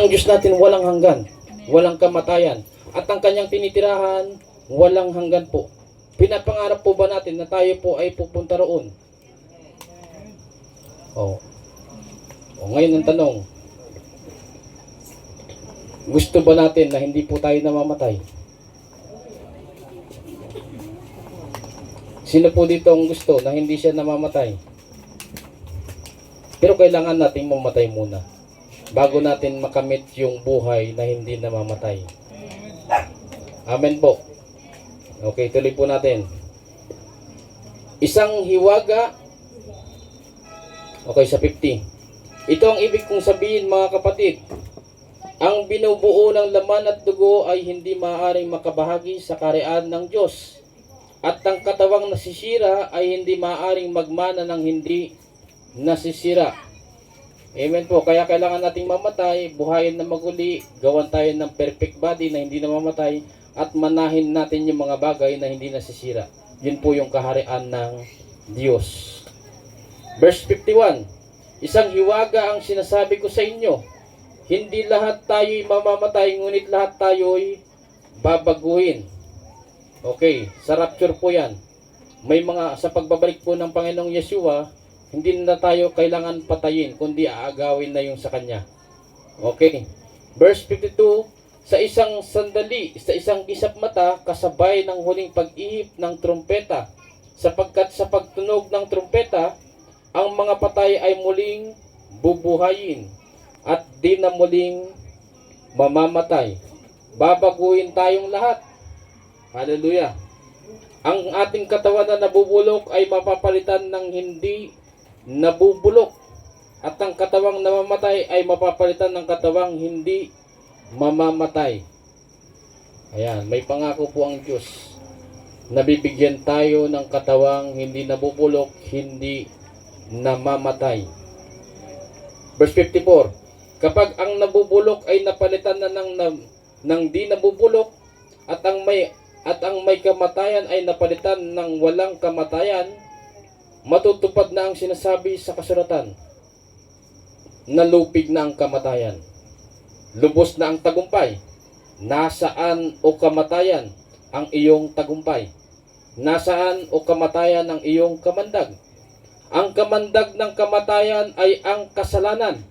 Ang Diyos natin walang hanggan, walang kamatayan. At ang kanyang tinitirahan, walang hanggan po. Pinapangarap po ba natin na tayo po ay pupunta roon? Ngayon ang tanong, gusto ba natin na hindi po tayo namamatay? Sino po dito ang gusto na hindi siya namamatay? Pero kailangan nating mamatay muna bago natin makamit yung buhay na hindi namamatay. Amen po. Okay, tuloy po natin. Isang hiwaga. Okay, sa 50. Ito ang ibig kong sabihin, mga kapatid. Ang binubuo ng laman at dugo ay hindi maaaring makabahagi sa kaharian ng Diyos. At ang katawang nasisira ay hindi maaaring magmana ng hindi nasisira. Amen po. Kaya kailangan nating mamatay, buhayin na maguli, gawan tayo ng perfect body na hindi namamatay, at manahin natin yung mga bagay na hindi nasisira. Yun po yung kaharian ng Diyos. Verse 51. Isang hiwaga ang sinasabi ko sa inyo. Hindi lahat tayo'y mamamatay, ngunit lahat tayo'y babaguhin. Okay, sa rapture po yan. May mga, sa pagbabalik po ng Panginoong Yeshua, hindi na tayo kailangan patayin, kundi aagawin na yung sa Kanya. Okay. Verse 52, sa isang sandali, sa isang kisap mata, kasabay ng huling pag-ihip ng trumpeta, sapagkat sa pagtunog ng trumpeta, ang mga patay ay muling bubuhayin at di na muling mamamatay. Babaguhin tayong lahat. Hallelujah. Ang ating katawan na nabubulok ay mapapalitan ng hindi nabubulok. At ang katawang namamatay ay mapapalitan ng katawang hindi mamamatay. Ayan, may pangako po ang Diyos. Nabibigyan tayo ng katawang hindi nabubulok, hindi namamatay. Verse 54. Kapag ang nabubulok ay napalitan na ng di nabubulok, at ang may kamatayan ay napalitan ng walang kamatayan, matutupad na ang sinasabi sa kasulatan. Nalupig na ang kamatayan. Lubos na ang tagumpay. Nasaan o kamatayan ang iyong tagumpay? Nasaan o kamatayan ang iyong kamandag? Ang kamandag ng kamatayan ay ang kasalanan.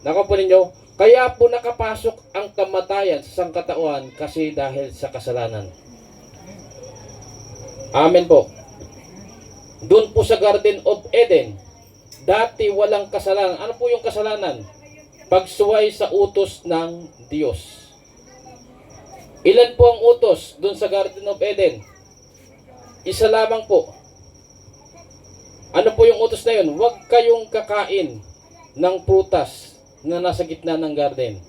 Nako po ninyo, kaya po nakapasok ang kamatayan sa sangkatauhan kasi dahil sa kasalanan. Amen po. Doon po sa Garden of Eden, dati walang kasalanan. Ano po yung kasalanan? Pagsuway sa utos ng Diyos. Ilan po ang utos doon sa Garden of Eden? Isa lamang po. Ano po yung utos na yun? Huwag kayong kakain ng prutas na nasa gitna ng garden.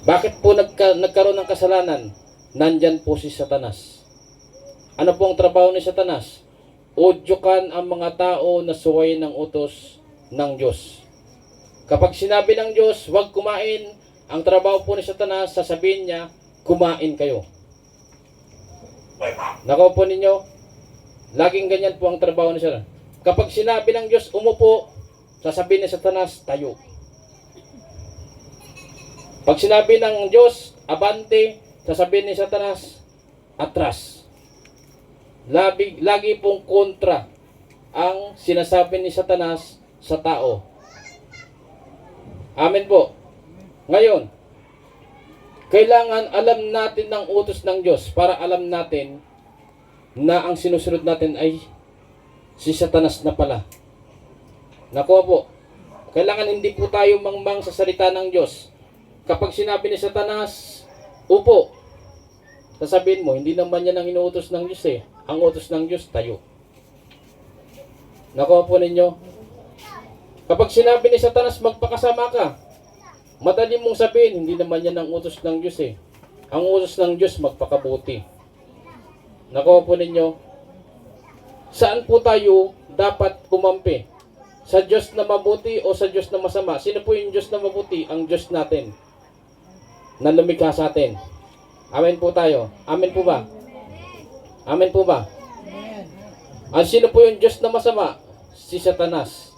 Bakit po nagkaroon ng kasalanan? Nandyan po si Satanas. Ano po ang trabaho ni Satanas? Udyukan ang mga tao na suway ng utos ng Diyos. Kapag sinabi ng Diyos, huwag kumain, ang trabaho po ni Satanas, sasabihin niya, kumain kayo. Nako po ninyo, laging ganyan po ang trabaho ni Satanas. Kapag sinabi ng Diyos, umupo, sasabihin ni Satanas, tayo. Pag sinabi ng Diyos, abante, sasabihin ni Satanas, atras. Lagi pong kontra ang sinasabi ni Satanas sa tao. Amen po. Ngayon, kailangan alam natin ng utos ng Diyos para alam natin na ang sinusunod natin ay si Satanas na pala. Nakuha po. Kailangan hindi po tayo mangmang sa salita ng Diyos. Kapag sinabi ni Satanas, upo, sasabihin mo, hindi naman yan ang inuutos ng Diyos eh. Ang utos ng Diyos, tayo. Nakuha po ninyo. Kapag sinabi ni Satanas, magpakasama ka, madali mong sabihin, hindi naman yan ang utos ng Diyos eh. Ang utos ng Diyos, magpakabuti. Nakuha po ninyo. Saan po tayo dapat kumampi? Sa Diyos na mabuti o sa Diyos na masama? Sino po yung Diyos na mabuti? Ang Diyos natin na lumikha sa atin. Amen po tayo. Amen po ba? Amen po ba? Ang sino po yung Diyos na masama? Si Satanas.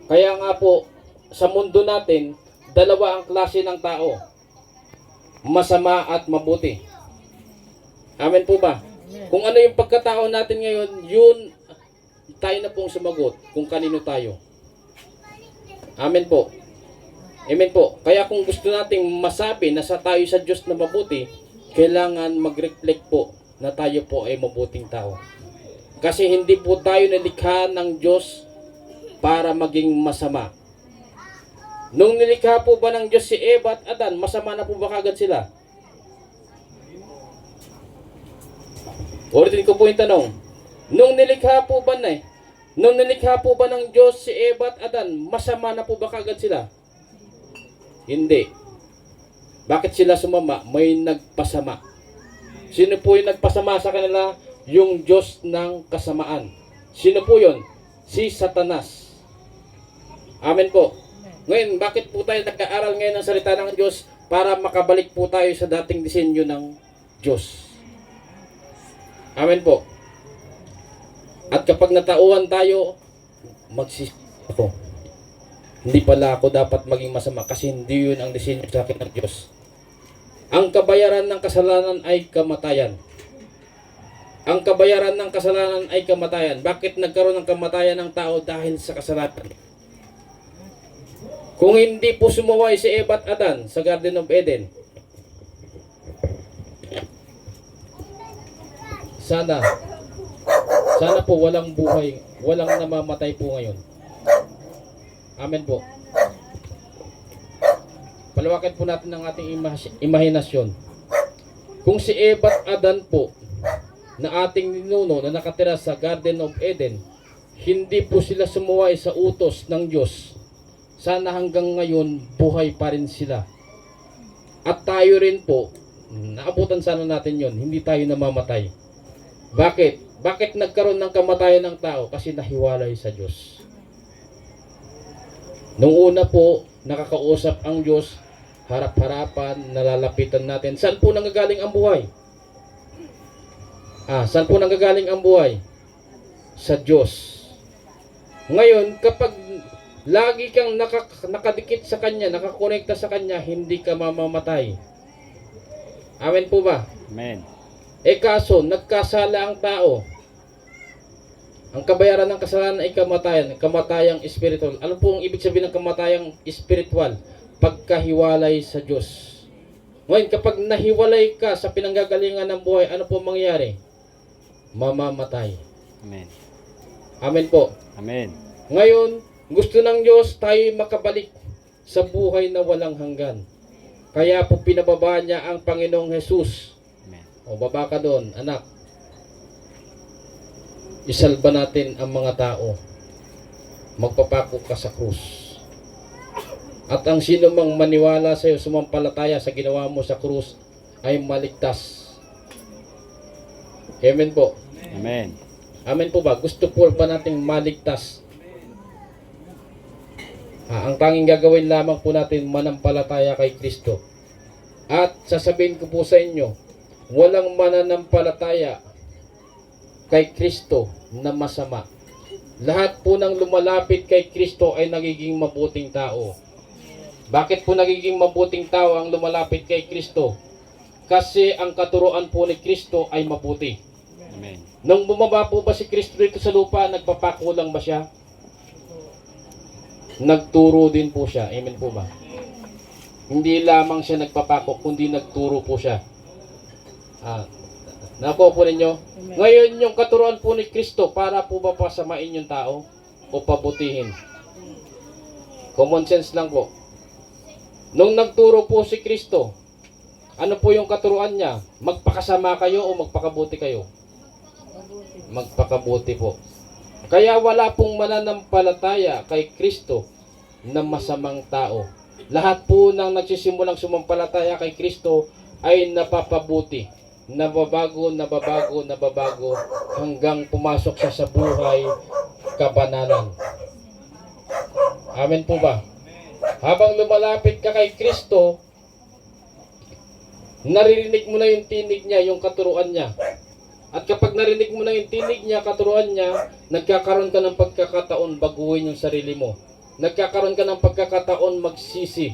Kaya nga po, sa mundo natin, dalawa ang klase ng tao. Masama at mabuti. Amen po ba? Kung ano yung pagkatao natin ngayon, yun tayo na pong sumagot kung kanino tayo. Amen po. Amen po. Kaya kung gusto nating masabi na tayo sa Diyos na mabuti, kailangan mag-reflect po na tayo po ay mabuting tao. Kasi hindi po tayo nalikha ng Diyos para maging masama. Nung nilikha po ba ng Diyos si Eva at Adan, masama na po ba kagad sila? Ulitin ko po yung tanong. Nung nilikha po ba ng Diyos si Eva at Adan, masama na po ba kagad sila? Hindi. Bakit sila sumama? May nagpasama. Sino po yung nagpasama sa kanila? Yung Diyos ng kasamaan. Sino po yun? Si Satanas. Amen po. Ngayon, bakit po tayo nag-aaral ngayon ng salita ng Diyos? Para makabalik po tayo sa dating disenyo ng Diyos. Amen po. At kapag natauhan tayo, ako. Hindi pala ako dapat maging masama kasi hindi yun ang disenyo sa akin ng Diyos. Ang kabayaran ng kasalanan ay kamatayan. Ang kabayaran ng kasalanan ay kamatayan. Bakit nagkaroon ng kamatayan ng tao? Dahil sa kasalanan. Kung hindi po sumuway si Eva at Adan sa Garden of Eden, sana po walang buhay, walang namamatay po ngayon. Amen po. Palawakin po natin ang ating imahinasyon. Kung si Eva at Adan po, na ating ninuno na nakatira sa Garden of Eden, hindi po sila sumuway sa utos ng Diyos, sana hanggang ngayon buhay pa rin sila. At tayo rin po, naabutan sana natin yon, hindi tayo namamatay. Bakit? Bakit nagkaroon ng kamatayan ng tao? Kasi nahiwalay sa Diyos. Nung una po, nakakausap ang Diyos, harap-harapan, nalalapitan natin. Saan po nanggagaling ang buhay? Saan po nanggagaling ang buhay? Sa Diyos. Ngayon, kapag lagi kang nakadikit sa Kanya, nakakonekta sa Kanya, hindi ka mamamatay. Amen po ba? Amen. Kaso, nagkasala ang tao. Ang kabayaran ng kasalanan ay kamatayan, kamatayang espiritual. Ano po ang ibig sabihin ng kamatayang espiritual? Pagkahiwalay sa Diyos. Ngayon, kapag nahiwalay ka sa pinanggagalingan ng buhay, ano po mangyayari? Mamamatay. Amen. Amen po. Amen. Ngayon, gusto ng Diyos tayo makabalik sa buhay na walang hanggan. Kaya po pinababa niya ang Panginoong Jesus. Amen. O baba ka doon, anak. Isalba natin ang mga tao. Magpapako ka sa krus. At ang sino mang maniwala sa iyo, sumampalataya sa ginawa mo sa krus, ay maligtas. Amen po. Amen. Amen po ba? Gusto po ba nating maligtas? Ang tanging gagawin lamang po natin, manampalataya kay Kristo. At sasabihin ko po sa inyo, walang mananampalataya kay Kristo na masama. Lahat po ng lumalapit kay Kristo ay nagiging mabuting tao. Bakit po nagiging mabuting tao ang lumalapit kay Kristo? Kasi ang katuruan po ni Kristo ay mabuti. Amen. Nung bumaba po ba si Kristo dito sa lupa, nagpapako lang ba siya? Nagturo din po siya. Amen po ba? Hindi lamang siya nagpapako, kundi nagturo po siya. Nakuha po ninyo? Ngayon yung katuruan po ni Kristo, para po ba pasamain yung tao o pabutihin? Common sense lang po. Nung nagturo po si Kristo, ano po yung katuruan niya? Magpakasama kayo o magpakabuti kayo? Magpakabuti po. Kaya wala pong mananampalataya kay Kristo na masamang tao. Lahat po ng nagsisimulang sumampalataya kay Kristo ay napapabuti. Nababago hanggang pumasok siya sa buhay kabanalan. Amen po ba? Habang lumalapit ka kay Kristo, naririnig mo na yung tinig niya, yung katuruan niya. At kapag narinig mo na yung tinig niya, katuruan niya, nagkakaroon ka ng pagkakataon baguhin yung sarili mo. nagkakaroon ka ng pagkakataon magsisi.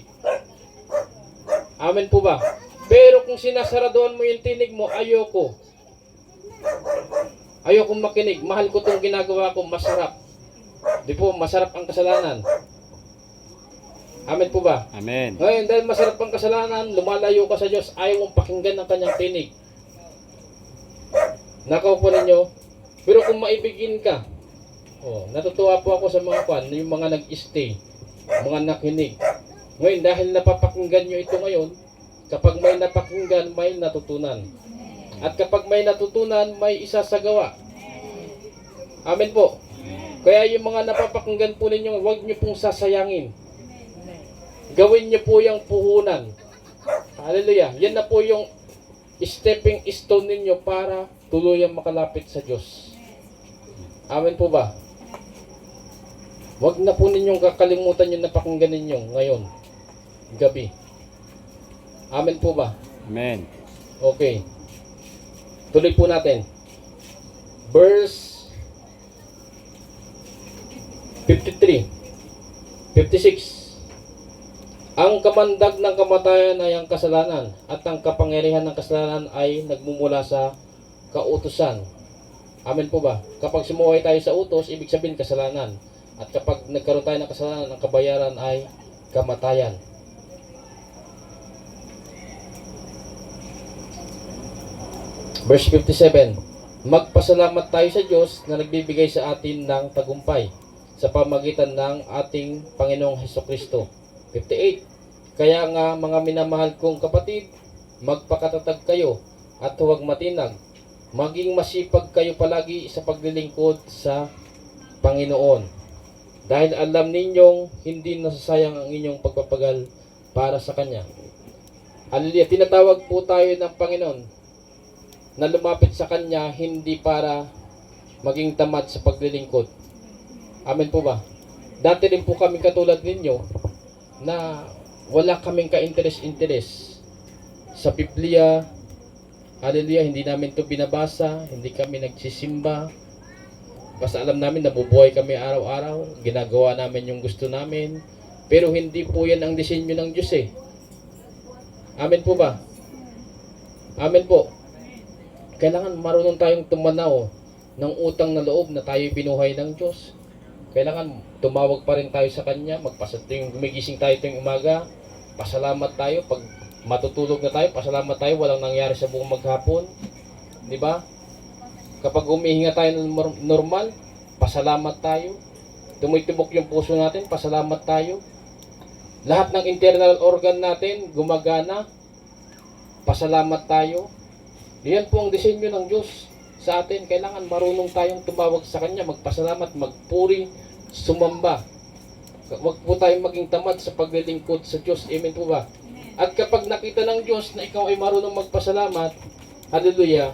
Amen po ba? Pero kung sinasaraduhan mo yung tinig mo, ayokong makinig. Mahal ko itong ginagawa ko, masarap. Di po, masarap ang kasalanan. Amen po ba? Amen. Ngayon, dahil masarap ang kasalanan, lumalayo ka sa Diyos, ayaw mong pakinggan ang kanyang tinig. Nakaw po ninyo. Pero kung maibigin ka, natutuwa po ako sa mga yung mga nag-stay, mga nakinig. Ngayon, dahil napapakinggan nyo ito ngayon, kapag may napakinggan, may natutunan. At kapag may natutunan, may isasagawa. Amen po. Kaya yung mga napapakinggan po ninyo, huwag nyo pong sasayangin. Gawin nyo po yung puhunan. Hallelujah. Yan na po yung stepping stone ninyo para tuluyang makalapit sa Diyos. Amen po ba? Huwag na po ninyong kakalimutan yung napakinggan ninyo ngayon, gabi. Amen po ba? Amen. Okay. Tuloy po natin. Verse 53, 56. Ang kamandag ng kamatayan ay ang kasalanan, at ang kapangyarihan ng kasalanan ay nagmumula sa kautusan. Amen po ba? Kapag sumuway tayo sa utos, ibig sabihin kasalanan. At kapag nagkaroon tayo ng kasalanan, ang kabayaran ay kamatayan. Verse 57. Magpasalamat tayo sa Diyos na nagbibigay sa atin ng tagumpay sa pamagitan ng ating Panginoong Hesukristo. 58. Kaya nga mga minamahal kong kapatid, magpakatatag kayo at huwag matinag. Maging masipag kayo palagi sa paglilingkod sa Panginoon. Dahil alam ninyong hindi nasasayang ang inyong pagpapagal para sa Kanya. Hallelujah. Tinatawag po tayo ng Panginoon na lumapit sa Kanya hindi para maging tamad sa paglilingkod. Amen po ba? Dati rin po kami katulad ninyo na wala kaming ka-interes-interes sa Biblia. Hallelujah. Hindi namin ito binabasa, hindi kami nagsisimba. Basta alam namin nabubuhay kami araw-araw, ginagawa namin yung gusto namin, pero hindi po yan ang disenyo ng Diyos eh. Amen po ba? Amen po. Kailangan marunong tayong tumanaw ng utang na loob na tayo binuhay ng Diyos. Kailangan tumawag pa rin tayo sa Kanya, gumigising tayo tuwing umaga, pasalamat tayo, pag matutulog na tayo, pasalamat tayo, walang nangyari sa buong maghapon. Di ba? Kapag humihinga tayo ng normal, pasalamat tayo. Tumitibok yung puso natin, pasalamat tayo. Lahat ng internal organ natin gumagana, pasalamat tayo. Yan po ang disenyo ng Diyos sa atin. Kailangan marunong tayong tumawag sa Kanya, magpasalamat, magpuri, sumamba. Huwag po tayong maging tamad sa paglilingkod sa Diyos. Amen po ba? At kapag nakita ng Diyos na ikaw ay marunong magpasalamat, hallelujah,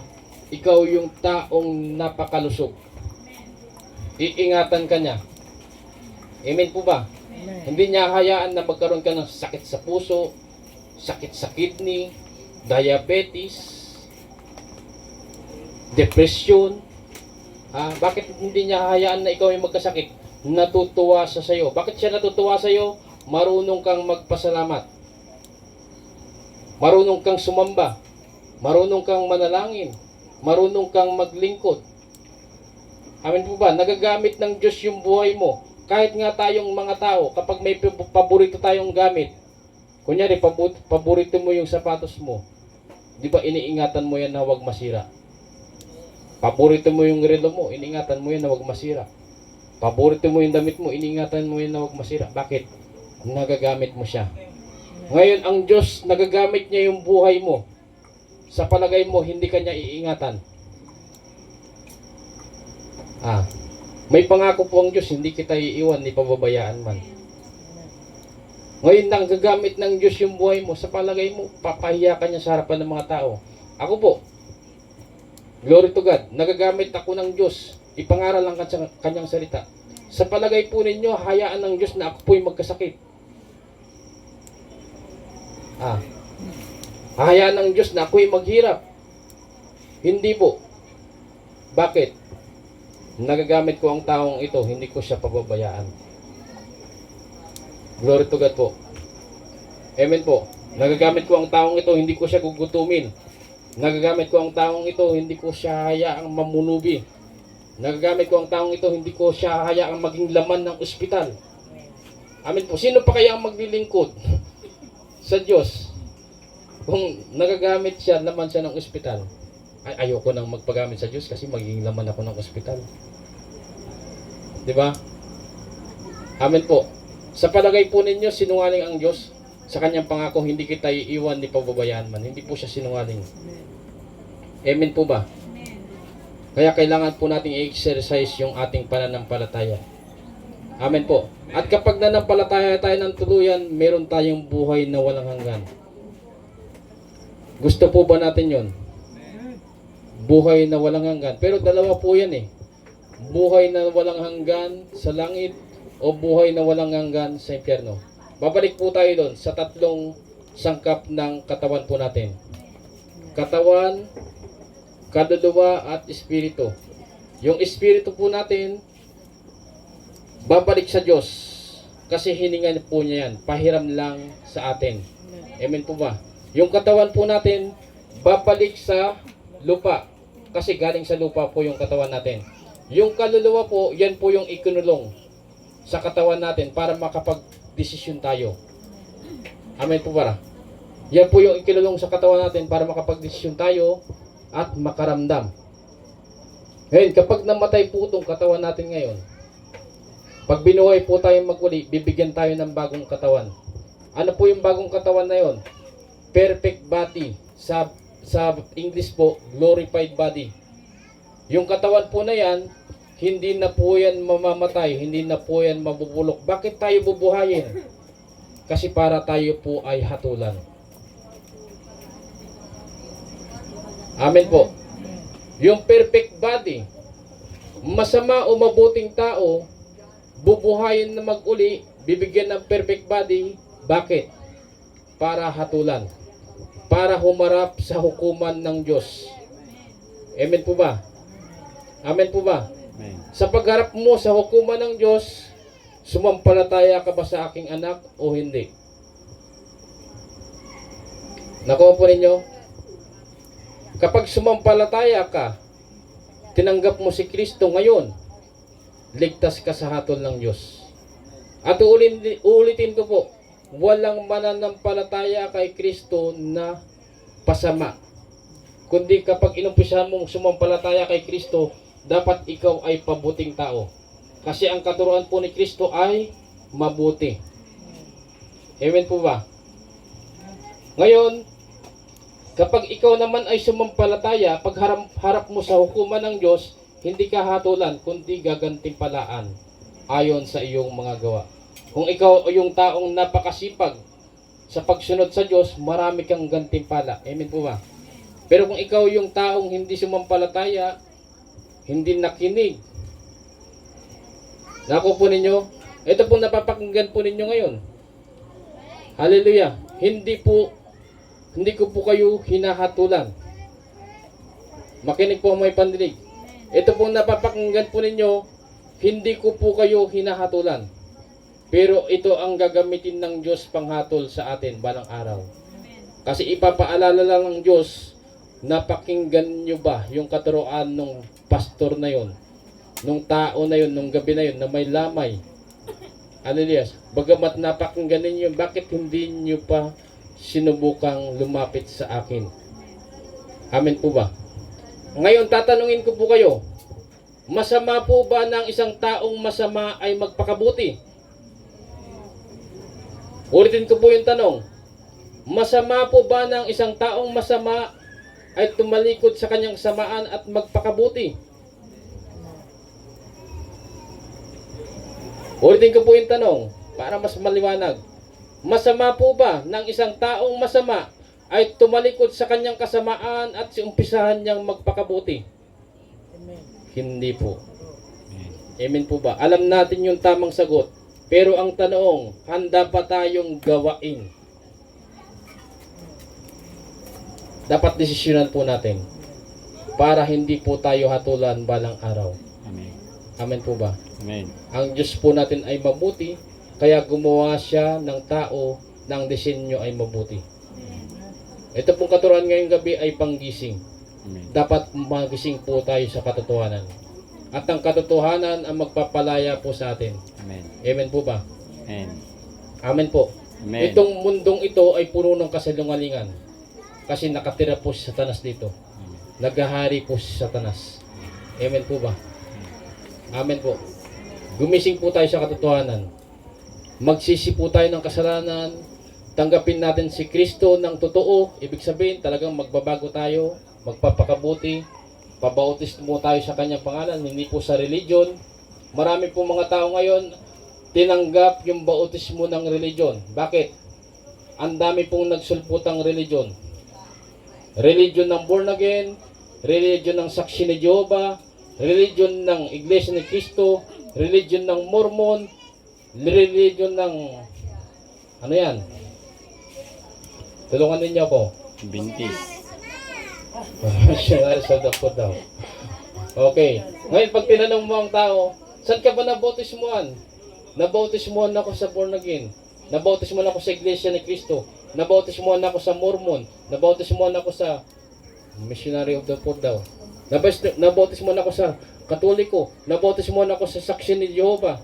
ikaw yung taong napakalusog. Iingatan ka niya. Amen po ba? Amen. Hindi niya hayaan na magkaroon ka ng sakit sa puso, sakit sa kidney, diabetes, depression. Bakit hindi niya hayaan na ikaw ay magkasakit? Natutuwa siya sa iyo. Bakit siya natutuwa sa iyo? Marunong kang magpasalamat. Marunong kang sumamba. Marunong kang manalangin. Marunong kang maglingkod. Amen po ba? Nagagamit ng Diyos yung buhay mo. Kahit nga tayong mga tao, kapag may paborito tayong gamit, kunyari, paborito mo yung sapatos mo, di ba iniingatan mo yan na huwag masira? Paborito mo yung relo mo, iniingatan mo yan na huwag masira. Paborito mo yung damit mo, iniingatan mo yan na huwag masira. Bakit? Nagagamit mo siya. Ngayon, ang Diyos, nagagamit niya yung buhay mo. Sa palagay mo, hindi kanya iingatan. May pangako po ang Diyos, hindi kita iiwan, ni pababayaan man. Ngayon, nang gagamit ng Diyos yung buhay mo, sa palagay mo, papahiya ka niya sa harapan ng mga tao. Ako po, glory to God, nagagamit ako ng Diyos, ipangaral ang kanyang salita. Sa palagay po ninyo, hayaan ng Diyos na ako po'y magkasakit. Hayaan ng Diyos na ako'y maghirap. Hindi po. Bakit? Nagagamit ko ang taong ito, hindi ko siya pababayaan. Glory to God po. Amen po. Nagagamit ko ang taong ito, hindi ko siya gugutumin. Nagagamit ko ang taong ito, hindi ko siya hayaang mamulubi. Nagagamit ko ang taong ito, hindi ko siya hayaang maging laman ng ospital. Amen po. Sino pa kaya ang maglilingkod sa Diyos kung nagagamit siya, laman siya ng ospital? Ay, ayoko nang magpagamit sa Diyos kasi magiging laman ako ng ospital. Diba? Amen po. Sa palagay po ninyo, sinungaling ang Diyos sa kanyang pangako, hindi kita iiwan ni pababayaan man. Hindi po siya sinungaling. Amen po ba? Kaya kailangan po nating i-exercise yung ating pananampalataya. Amen po. At kapag nanampalataya tayo ng tuluyan, meron tayong buhay na walang hanggan. Gusto po ba natin yon? Buhay na walang hanggan. Pero dalawa po yan eh. Buhay na walang hanggan sa langit o buhay na walang hanggan sa impyerno. Babalik po tayo doon sa tatlong sangkap ng katawan po natin. Katawan, kaluluwa at espiritu. Yung espiritu po natin, babalik sa Diyos. Kasi hiningan po niya yan. Pahiram lang sa atin. Amen po ba? Yung katawan po natin, babalik sa lupa. Kasi galing sa lupa po yung katawan natin. Yung kaluluwa po, yan po yung ikinulong sa katawan natin para makapag-desisyon tayo. Amen po ba? Yan po yung ikinulong sa katawan natin para makapag-desisyon tayo at makaramdam. Ngayon, kapag namatay po itong katawan natin ngayon, pag binuhay po tayo maguli, bibigyan tayo ng bagong katawan. Ano po yung bagong katawan na yon? Perfect body. Sa English po, glorified body. Yung katawan po na yan, hindi na po yan mamamatay, hindi na po yan mabubulok. Bakit tayo bubuhayin? Kasi para tayo po ay hatulan. Amen po. Yung perfect body, masama o mabuting tao, bubuhayin na mag-uli, bibigyan ng perfect body. Bakit? Para hatulan. Para humarap sa hukuman ng Diyos. Amen po ba? Amen po ba? Amen. Sa pagharap mo sa hukuman ng Diyos, sumampalataya ka ba sa aking anak o hindi? Nakuha po ninyo? Kapag sumampalataya ka, tinanggap mo si Kristo ngayon, ligtas ka sa hatol ng Diyos. At uulitin ko po, walang mananampalataya kay Kristo na pasama. Kundi kapag inumpisahan mong sumampalataya kay Kristo, dapat ikaw ay pabuting tao. Kasi ang katuruan po ni Kristo ay mabuti. Amen po ba? Ngayon, kapag ikaw naman ay sumampalataya, pag harap mo sa hukuman ng Diyos, hindi ka hatulan, kundi gagantimpalaan ayon sa iyong mga gawa. Kung ikaw ay yung taong napakasipag sa pagsunod sa Diyos, marami kang gantimpala. Amen po ba? Pero kung ikaw yung taong hindi sumampalataya, hindi nakinig, naku po ninyo, ito po napapakinggan po ninyo ngayon. Hallelujah. Hindi ko po kayo hinahatulan. Makinig po may pandinig. Ito po napapakinggan po ninyo, hindi ko po kayo hinahatulan. Pero ito ang gagamitin ng Diyos panghatol sa atin balang araw. Kasi ipapaalala lang ng Diyos, napakinggan nyo ba yung katuruan ng pastor na yon, nung tao na yon, nung gabi na yon na may lamay? Hallelujah. Bagamat napakinggan ninyo, bakit hindi nyo pa sinubukang lumapit sa akin? Amen po ba? Ngayon tatanungin ko po kayo, masama po ba ng isang taong masama ay magpakabuti? Ulitin ko po yung tanong, masama po ba ng isang taong masama ay tumalikod sa kanyang samaan at magpakabuti? Ulitin ko po yung tanong para mas maliwanag. Masama po ba ng isang taong masama ay tumalikod sa kanyang kasamaan at umpisahan niyang magpakabuti? Amen. Hindi po. Amen po ba? Alam natin yung tamang sagot. Pero ang tanong, handa pa tayong gawain? Dapat desisyonan po natin para hindi po tayo hatulan balang araw. Amen. Amen po ba? Amen. Ang Diyos po natin ay mabuti Kaya gumawa siya ng tao na ang disenyo ay mabuti. Ito pong katuruan ngayong gabi ay panggising. Amen. Dapat magising po tayo sa katotohanan. At ang katotohanan ang magpapalaya po sa atin. Amen. Amen po ba? Amen. Amen po. Amen. Itong mundong ito ay puno ng kasalungalingan. Kasi nakatira po si Satanas dito. Naghahari po si Satanas. Amen po ba? Amen po. Gumising po tayo sa katotohanan. Magsisi po tayo ng kasalanan. Tanggapin natin si Kristo ng totoo. Ibig sabihin talagang magbabago tayo. Magpapakabuti. Pabautismo tayo sa kanyang pangalan. Hindi po sa religion. Marami po mga tao ngayon tinanggap yung bautismo ng religion. Bakit? Ang dami pong nagsulputang religion. Religion ng born again, religion ng saksi ni Jehovah, religion ng Iglesia ni Cristo, religion ng Mormon, religion ng ano yan? Tulungan ninyo ako. Bintis. Missionary sa dako daw. Okay. Ngayon pag tinanong mo ang tao, saan ka ba nabautismuhan? Nabautismuhan ako sa born again. Nabautismuhan ako sa Iglesia ni Cristo. Nabautismuhan ako sa Mormon. Nabautismuhan ako sa Missionary of the Poor daw. Nabautismuhan ako sa Katoliko. Nabautismuhan ako sa Saksi ni Jehovah.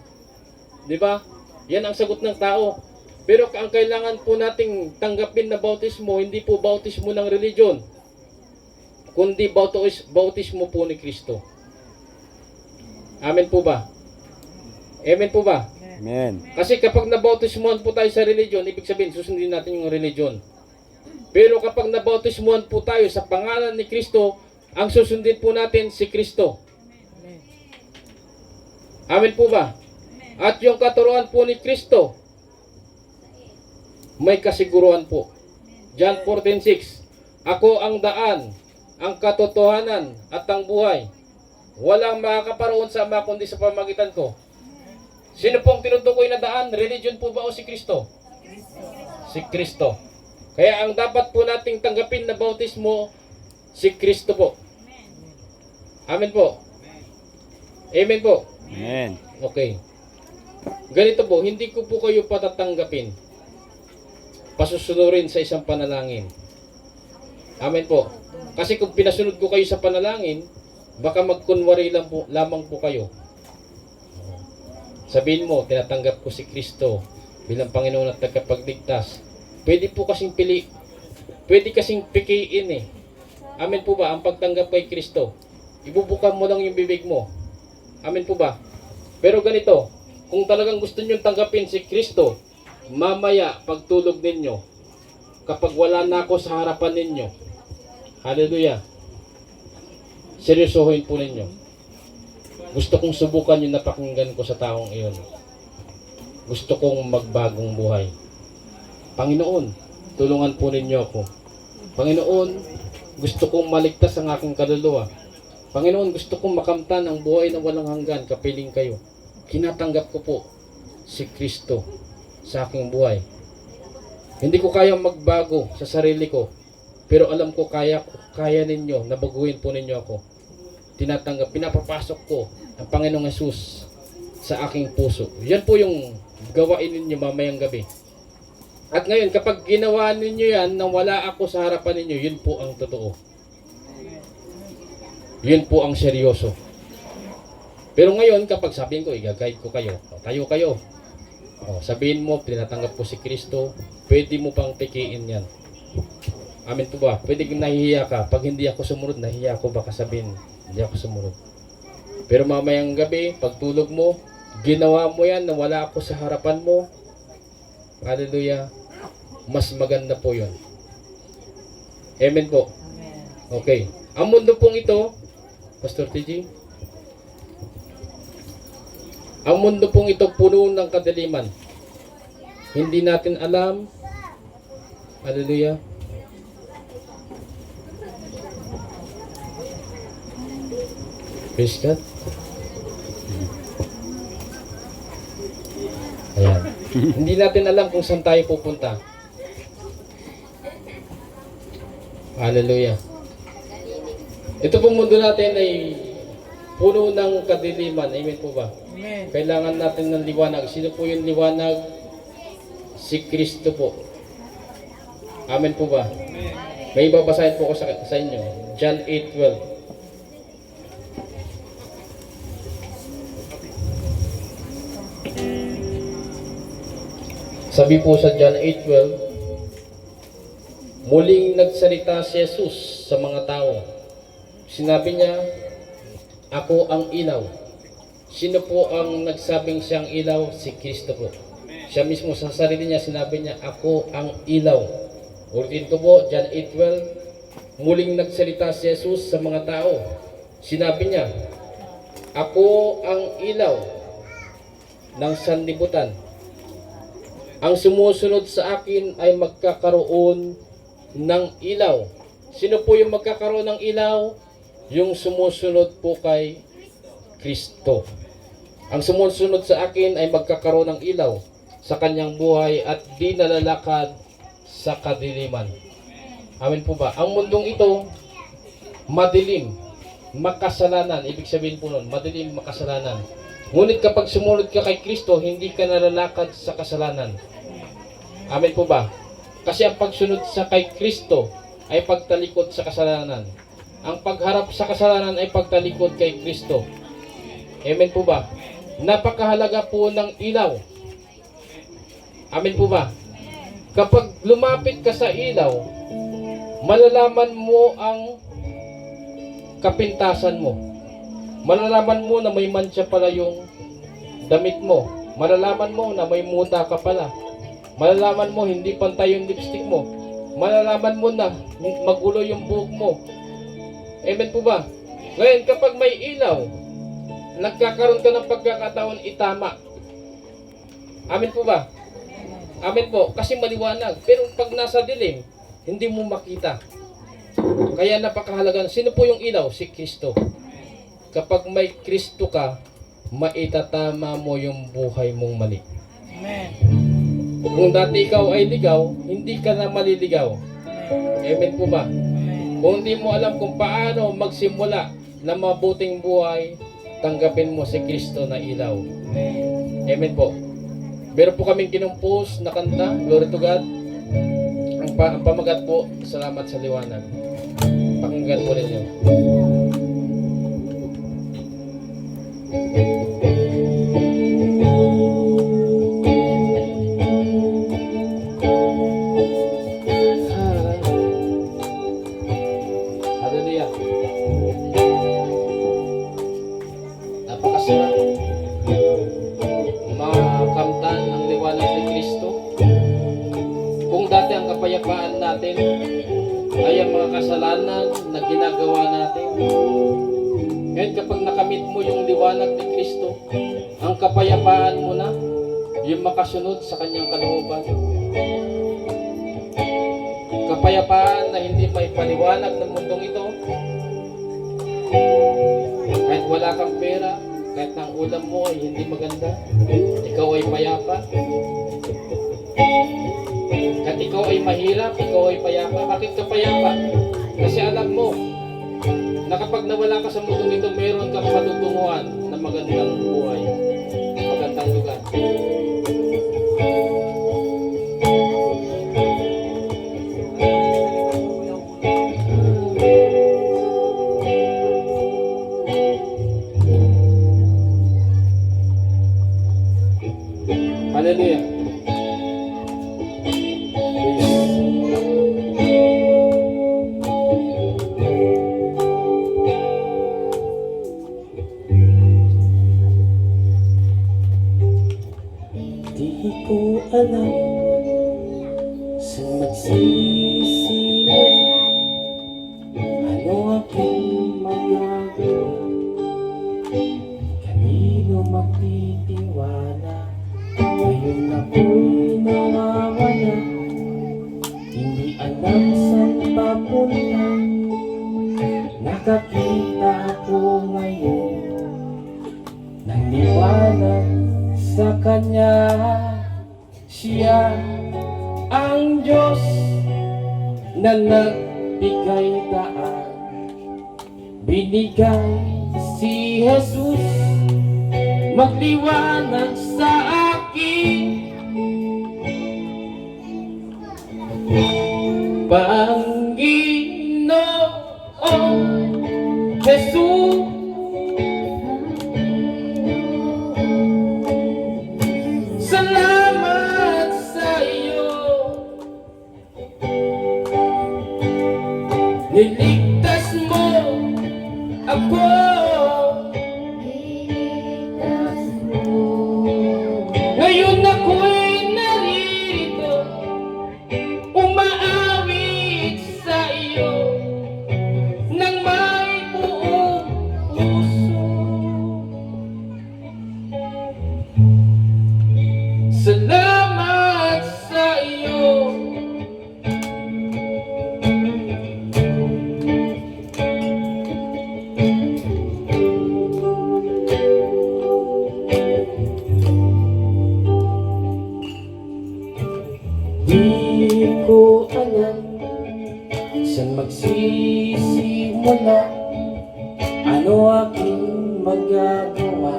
Di ba? Yan ang sagot ng tao. Pero ang kailangan po nating tanggapin na bautismo, hindi po bautismo ng religion, kundi bautismo po ni Kristo. Amen po ba? Amen po ba? Amen. Kasi kapag nabautismuhan po tayo sa religion, ibig sabihin susundin natin yung religion. Pero kapag nabautismuhan po tayo sa pangalan ni Kristo, ang susundin po natin si Kristo. Amen po ba? At yung katuruan po ni Kristo, may kasiguruhan po. John 14:6. Ako ang daan, ang katotohanan at ang buhay. Walang makakaparoon sa Ama kundi sa pamamagitan ko. Sino pong tinutukoy na daan? Religion po ba o si Kristo? Si Kristo. Kaya ang dapat po nating tanggapin na bautismo, si Kristo po. Amen po. Amen po. Amen. Okay. Ganito po, hindi ko po kayo patatanggapin. Pasusunurin sa isang panalangin. Amen po. Kasi kung pinasunod ko kayo sa panalangin, baka magkunwari lamang po kayo. Sabihin mo, tinatanggap ko si Kristo bilang Panginoon at tagapagligtas. Pwede po kasing pwede kasing pikiin eh. Amen po ba? Ang pagtanggap kay Kristo. Ibubuka mo lang yung bibig mo. Amen po ba? Pero ganito, kung talagang gusto nyo tanggapin si Kristo, mamaya pagtulog ninyo, kapag wala na ako sa harapan ninyo, hallelujah, seryosohin po ninyo. Gusto kong subukan yung napakinggan ko sa taong iyon. Gusto kong magbagong buhay. Panginoon, tulungan po ninyo ako. Panginoon, gusto kong maligtas ang aking kaluluwa. Panginoon, gusto kong makamtan ang buhay na walang hanggan, kapiling kayo. Kinatanggap ko po si Kristo sa aking buhay. Hindi ko kaya magbago sa sarili ko, pero alam ko kaya ninyo, nabaguhin po ninyo ako. Tinatanggap, pinapapasok ko ang Panginoong Hesus sa aking puso. Yan po yung gawain ninyo mamayang gabi. At ngayon, kapag ginawa ninyo yan nang wala ako sa harapan ninyo, yun po ang totoo. Yun po ang seryoso. Pero ngayon, kapag sabihin ko, i-guide ko kayo, tayo kayo. Sabihin mo, tinatanggap ko si Kristo, pwede mo pang pikiin yan. Amen po ba? Pwede kong nahihiya ka. Pag hindi ako sumunod, nahihiya ako, baka sabihin, hindi ako sumunod. Pero mamayang gabi, pagtulog mo, ginawa mo yan na wala ako sa harapan mo. Hallelujah. Mas maganda po yun. Amen po. Okay. Ang mundo pong ito, Pastor TG, ang mundo pong ito puno ng kadiliman. Hindi natin alam. Hallelujah. Praise God. Ayan. Hindi natin alam kung saan tayo pupunta. Hallelujah. Ito pong mundo natin ay puno ng kadiliman. Amen po ba? Amen. Kailangan natin ng liwanag. Sino po yung liwanag? Si Kristo po. Amen po ba? May babasahin po ko sa inyo. John 8:12. Sabi po sa John 8:12, muling nagsalita si Jesus sa mga tao. Sinabi niya, ako ang ilaw. Sino po ang nagsabing siyang ilaw? Si Kristo po. Siya mismo sa sarili niya, sinabi niya, ako ang ilaw. Ulitin ko po, John 8:12, muling nagsalita si Jesus sa mga tao. Sinabi niya, ako ang ilaw ng sanlibutan. Ang sumusunod sa akin ay magkakaroon ng ilaw. Sino po yung magkakaroon ng ilaw? Yung sumusunod po kay Kristo. Ang sumusunod sa akin ay magkakaroon ng ilaw sa kanyang buhay at di nalalakad sa kadiliman. Amen po ba? Ang mundong ito, madilim, makasalanan. Ibig sabihin po nun, madilim, makasalanan. Ngunit kapag sumunod ka kay Kristo, hindi ka nalalakad sa kasalanan. Amen po ba? Kasi ang pagsunod sa kay Kristo ay pagtalikod sa kasalanan. Ang pagharap sa kasalanan ay pagtalikod kay Kristo. Amen po ba? Napakahalaga po ng ilaw. Amen po ba? Kapag lumapit ka sa ilaw, malalaman mo ang kapintasan mo. Malalaman mo na may mancha pala yung damit mo. Malalaman mo na may muta ka pala. Malalaman mo hindi pantay yung lipstick mo. Malalaman mo na magulo yung buhok mo. Amen po ba? Ngayon, kapag may ilaw, nagkakaroon ka ng pagkakataon itama. Amen po ba? Amen po. Kasi maliwanag. Pero pag nasa dilim, hindi mo makita. Kaya napakahalaga. Sino po yung ilaw? Si Kristo. Kapag may Kristo ka, maitatama mo yung buhay mong mali. Amen. Kung dati ikaw ay ligaw, hindi ka na maliligaw. Amen po ba? Amen. Kung hindi mo alam kung paano magsimula ng mabuting buhay, tanggapin mo si Kristo na ilaw. Amen po. Meron po kaming kinumpos na kanta, Glory to God. Ang pamagat po, salamat sa liwanag. Pakinggan po ninyo. Hallelujah. Napakasarap makamtan ang liwanag ni Kristo. Kung dati ang kapayapaan natin ay ang mga kasalanan na ginagawa natin, ngayon kapag nakamit mo yung liwanag ni Kristo, ang kapayapaan mo na yung makasunod sa kanyang kalooban. Kapayapaan na hindi may paliwanag ng mundong ito. Kahit wala kang pera, kahit ang ulam mo ay hindi maganda, ikaw ay payapa. Kahit ikaw ay mahirap, ikaw ay payapa. Bakit ka payapa? Kasi alam mo na kapag nawala ka sa mundong ito, meron kang matutunguhan na magandang buhay, magandang lugar. Hallelujah. Di ko alam saan magsisimula, ano aking magagawa, kanino magtitiwala. Ngayon ako'y nawawala, hindi alam saan papunta. Nakakita ko ngayon ng liwanag sa Kanya. Siya ang Diyos na nagbigay daan. Binigay si Jesus, Magliwanag sa akin, Panginoon Jesus. Salamat sa iyo, niligtas mo ako. Ngayon ako'y narito, umaawit sa iyo nang may buong puso. Salamat sa iyo. Di ko alam saan magsisimula, ano aking magagawa,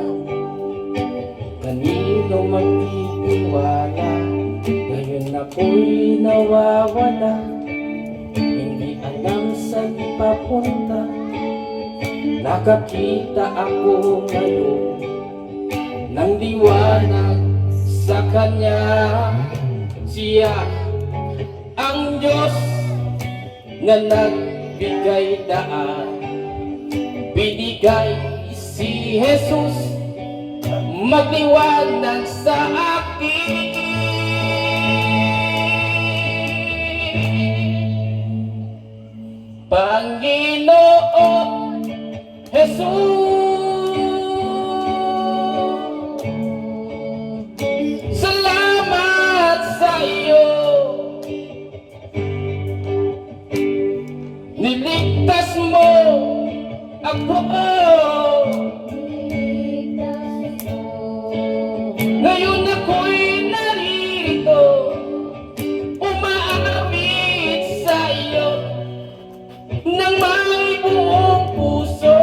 kanino magtitiwala. Ngayon ako'y nawawala, hindi alam saan papunta. Nakakita ako ngayon ng liwanag sa Kanya. Siya ang Diyos na nagbigay daan, binigay si Jesus magliwanag sa akin. Panginoon Jesus, salamat sa iyo, niligtas mo ako. Ngayon ako'y narito, umaawit sa iyo nang may buong puso.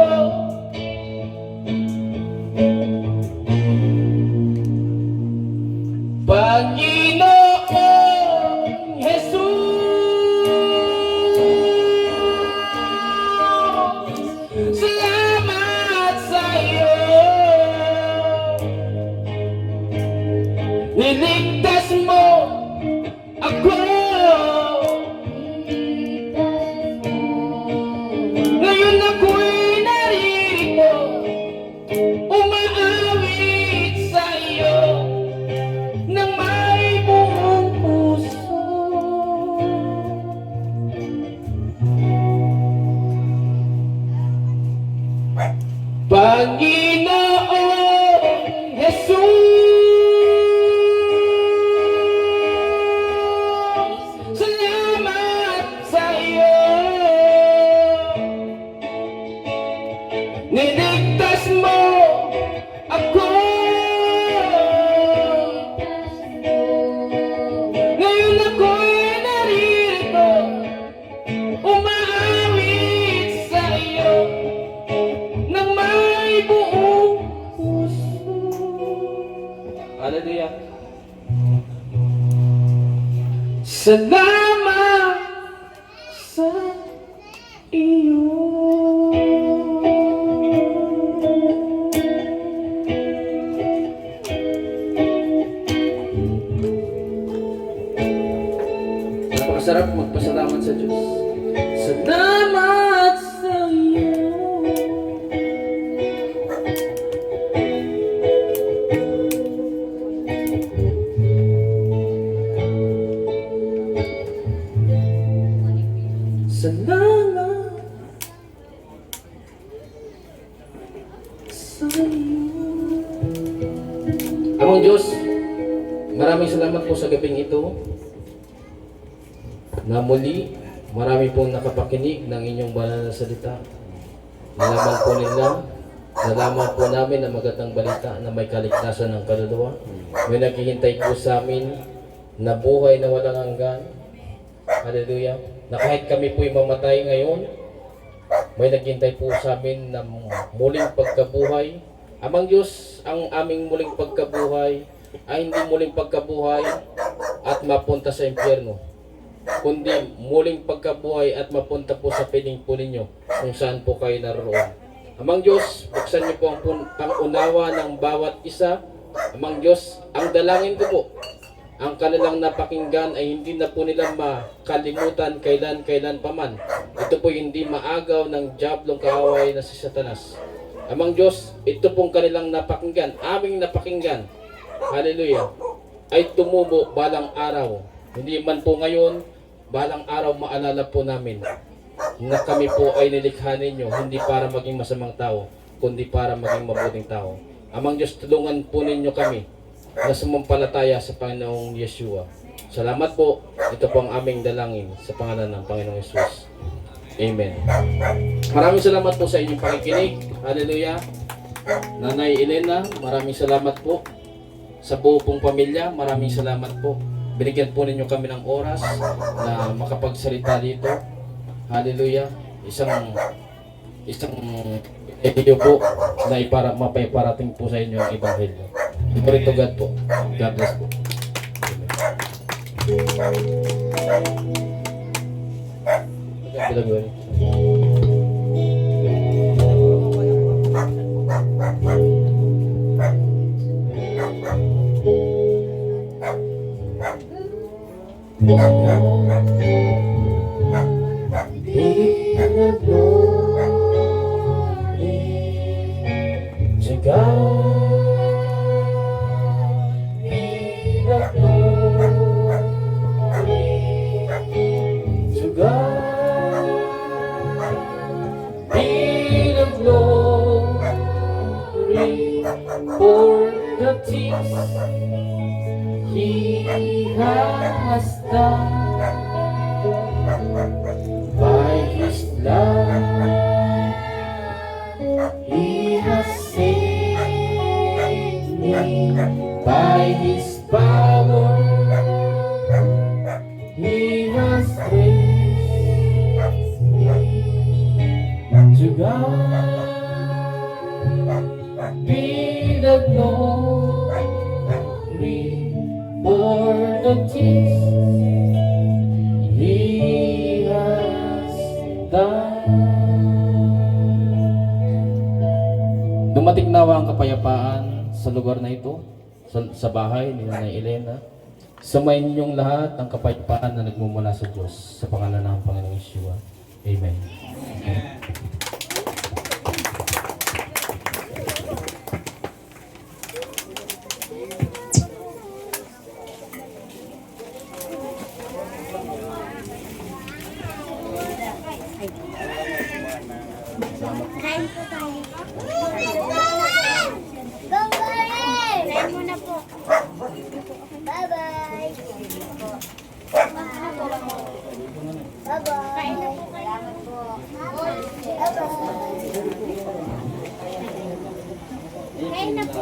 Panginoon Jesus, salamat sa iyo, niligtas mo ako. Ngayon ako'y narito, umaawit sa iyo nang may buong puso. Panginoon Jesus, salamat sa iyo, niligtas mo ako. Ngayon ako'y narito, umaawit sa iyo nang may buong puso. Hallelujah. Salamat sa iyo. Napakasarap magpasalamat sa Diyos. Salamat sa iyo. Salamat sa iyo. Amang Diyos, maraming salamat po sa gabing ito na muli marami pong nakapakinig ng inyong banal na salita. Nalaman po nila, nalaman po namin ang magandang balita na may kaligtasan ng kaluluwa. May naghihintay po sa amin na buhay na walang hanggan. Hallelujah. Na kahit kami po'y mamatay ngayon, may naghihintay po sa amin na muling pagkabuhay Amang Diyos, ang aming muling pagkabuhay ay hindi muling pagkabuhay at mapunta sa impyerno, kundi muling pagkabuhay at mapunta po sa piling po ninyo kung saan po kayo naroon. Amang Diyos, buksan niyo po ang unawa ng bawat isa. Amang Diyos, ang dalangin ko po, ang kanilang napakinggan ay hindi na po nila makalimutan kailan pa man. Ito po hindi maagaw ng diablong kaaway na si Satanas. Amang Diyos, ito pong kanilang napakinggan, aming napakinggan, hallelujah, ay tumubo balang araw. Hindi man po ngayon, balang araw maalala po namin na kami po ay nilikha ninyo, hindi para maging masamang tao, kundi para maging mabuting tao. Amang Diyos, tulungan po ninyo kami na sumampalataya sa Panginoong Yeshua. Salamat po. Ito po ang aming dalangin sa pangalan ng Panginoong Yesus. Amen. Maraming salamat po sa inyong pakikinig. Hallelujah. Nanay Elena, maraming salamat po. Sa buo pong pamilya, maraming salamat po. Binigyan po ninyo kami ng oras na makapagsalita dito. Hallelujah. Isang video po na mapaparating po sa inyo ang Ebanghelyo. Glory to God po. God bless po. Amen. To God be the glory. To God be the glory for the things He has done. By His love He has saved me. By His power He has raised me. To God be the glory for the things He has done. Dumating nawa ang kapayapaan sa lugar na ito, sa bahay ni Nanay Elena. Samayin ninyong lahat ang kapayapaan na nagmumula sa Diyos sa pangalan ng Panginoong Yeshua. Amen. Kain po tayo. Go, Karen! Kain muna po. Bye-bye. Bye-bye. Kain na po kayo. Bye-bye. Kain na po.